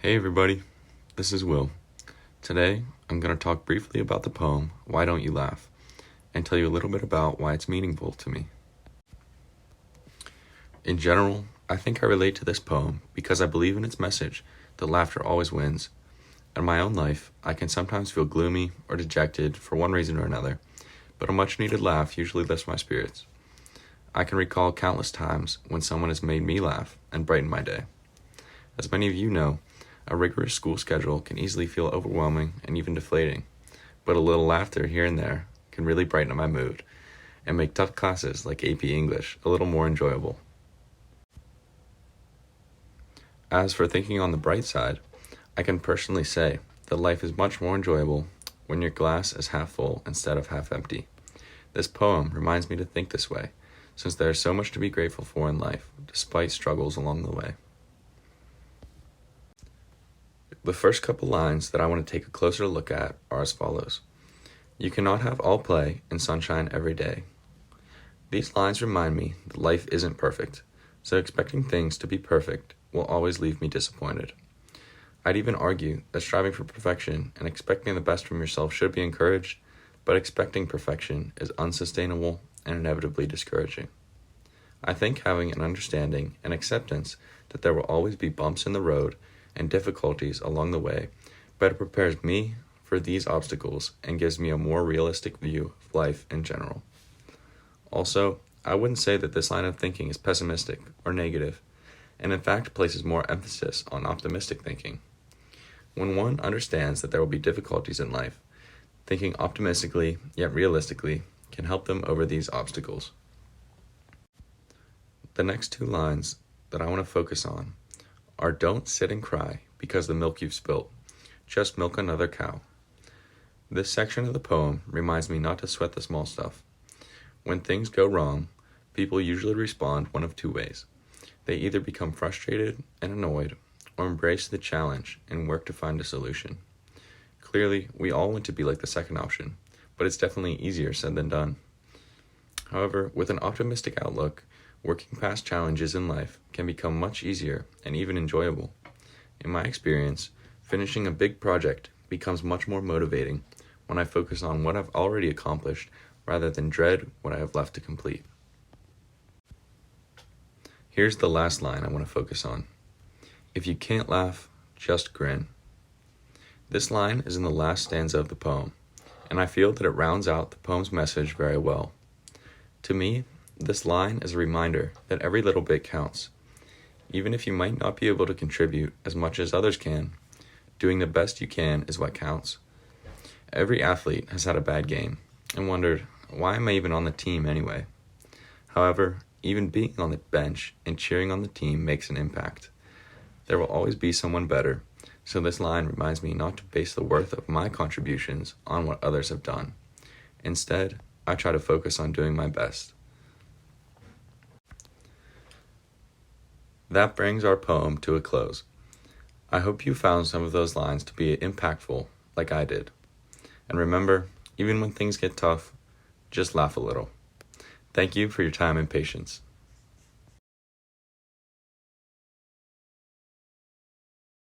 Hey everybody, this is Will. Today, I'm going to talk briefly about the poem, Why Don't You Laugh, and tell you a little bit about why it's meaningful to me. In general, I think I relate to this poem because I believe in its message that laughter always wins. In my own life, I can sometimes feel gloomy or dejected for one reason or another, but a much-needed laugh usually lifts my spirits. I can recall countless times when someone has made me laugh and brightened my day. As many of you know, a rigorous school schedule can easily feel overwhelming and even deflating, but a little laughter here and there can really brighten my mood and make tough classes like AP English a little more enjoyable. As for thinking on the bright side, I can personally say that life is much more enjoyable when your glass is half full instead of half empty. This poem reminds me to think this way, since there is so much to be grateful for in life, despite struggles along the way. The first couple lines that I want to take a closer look at are as follows. You cannot have all play and sunshine every day. These lines remind me that life isn't perfect, so expecting things to be perfect will always leave me disappointed. I'd even argue that striving for perfection and expecting the best from yourself should be encouraged, but expecting perfection is unsustainable and inevitably discouraging. I think having an understanding and acceptance that there will always be bumps in the road and difficulties along the way better prepares me for these obstacles and gives me a more realistic view of life in general. Also, I wouldn't say that this line of thinking is pessimistic or negative, and in fact places more emphasis on optimistic thinking. When one understands that there will be difficulties in life, thinking optimistically yet realistically can help them over these obstacles. The next two lines that I want to focus on are don't sit and cry because the milk you've spilt. Just milk another cow. This section of the poem reminds me not to sweat the small stuff. When things go wrong, people usually respond one of two ways. They either become frustrated and annoyed or embrace the challenge and work to find a solution. Clearly, we all want to be like the second option, but it's definitely easier said than done. However, with an optimistic outlook, working past challenges in life can become much easier and even enjoyable. In my experience, finishing a big project becomes much more motivating when I focus on what I've already accomplished rather than dread what I have left to complete. Here's the last line I want to focus on. If you can't laugh, just grin. This line is in the last stanza of the poem, and I feel that it rounds out the poem's message very well. To me, this line is a reminder that every little bit counts. Even if you might not be able to contribute as much as others can, doing the best you can is what counts. Every athlete has had a bad game and wondered, why am I even on the team anyway? However, even being on the bench and cheering on the team makes an impact. There will always be someone better, so this line reminds me not to base the worth of my contributions on what others have done. Instead, I try to focus on doing my best. That brings our poem to a close. I hope you found some of those lines to be impactful, like I did. And remember, even when things get tough, just laugh a little. Thank you for your time and patience.